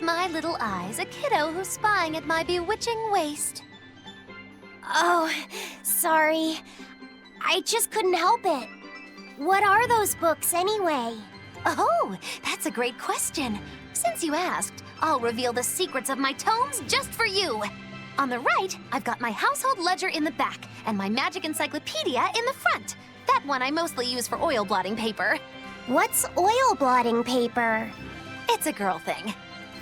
with my little eyes a kiddo who's spying at my bewitching waist. Oh, sorry. I just couldn't help it. What are those books anyway? Oh, that's a great question. Since you asked, I'll reveal the secrets of my tomes just for you. On the right, I've got my household ledger in the back and my magic encyclopedia in the front. That one I mostly use for oil blotting paper. What's oil blotting paper? It's a girl thing.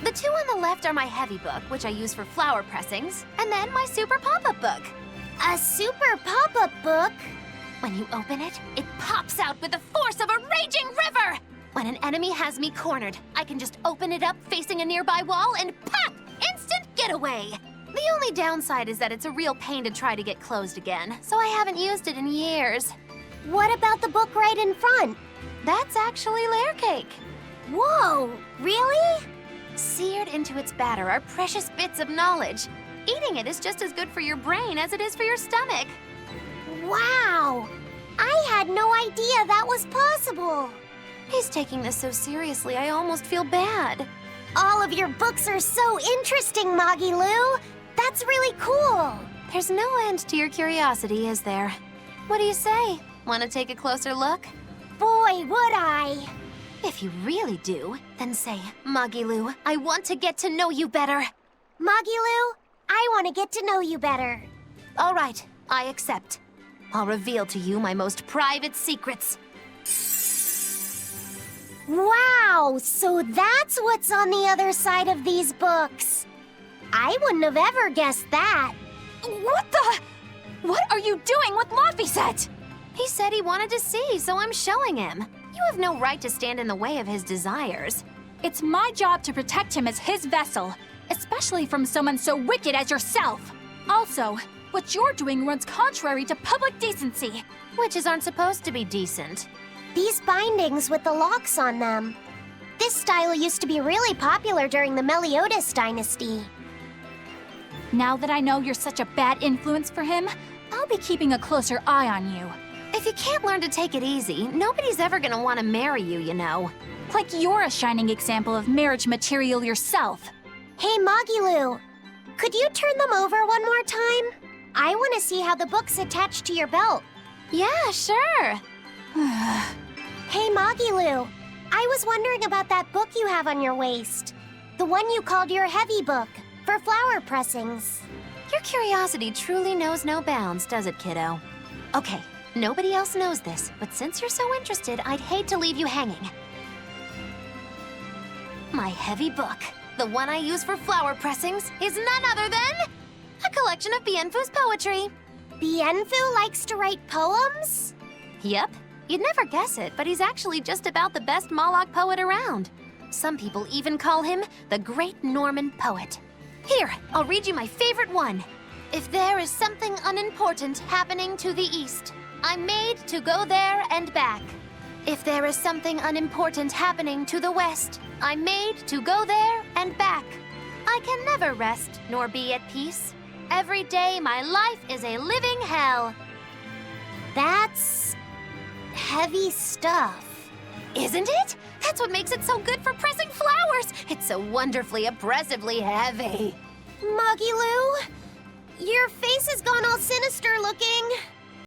The two on the left are my heavy book, which I use for flower pressings, and then my super pop-up book. A super pop-up book? When you open it, it pops out with the force of a raging river! When an enemy has me cornered, I can just open it up facing a nearby wall and pop! Instant getaway! The only downside is that it's a real pain to try to get closed again, so I haven't used it in years. What about the book right in front? That's actually layer cake. Whoa, really? Seared into its batter are precious bits of knowledge. Eating it is just as good for your brain as it is for your stomach. Wow! I had no idea that was possible. He's taking this so seriously, I almost feel bad. All of your books are so interesting, Magilou. That's really cool. There's no end to your curiosity, is there? What do you say? Want to take a closer look? Boy, would I. If you really do, then say, Magilou, I want to get to know you better. Magilou, I want to get to know you better. All right, I accept. I'll reveal to you my most private secrets. Wow, so that's what's on the other side of these books. I wouldn't have ever guessed that. What the? What are you doing with Laphi set? He said he wanted to see, so I'm showing him. You have no right to stand in the way of his desires. It's my job to protect him as his vessel, especially from someone so wicked as yourself. Also, what you're doing runs contrary to public decency. Witches aren't supposed to be decent. These bindings with the locks on them. This style used to be really popular during the Meliodas dynasty. Now that I know you're such a bad influence for him, I'll be keeping a closer eye on you. If you can't learn to take it easy, nobody's ever gonna want to marry you, you know. Like you're a shining example of marriage material yourself. Hey, Magilou, could you turn them over one more time? I want to see how the book's attached to your belt. Yeah, sure. Hey, Magilou, I was wondering about that book you have on your waist. The one you called your heavy book, for flower pressings. Your curiosity truly knows no bounds, does it, kiddo? Okay, nobody else knows this, but since you're so interested, I'd hate to leave you hanging. My heavy book, the one I use for flower pressings, is none other than a collection of Bienfu's poetry. Bienfu likes to write poems? Yep. You'd never guess it, but he's actually just about the best Moloch poet around. Some people even call him the Great Norman Poet. Here, I'll read you my favorite one. If there is something unimportant happening to the east, I'm made to go there and back. If there is something unimportant happening to the west, I'm made to go there and back. I can never rest nor be at peace. Every day my life is a living hell. That's heavy stuff. Isn't it? That's what makes it so good for pressing flowers. It's so wonderfully, oppressively heavy. Magilou, your face has gone all sinister looking.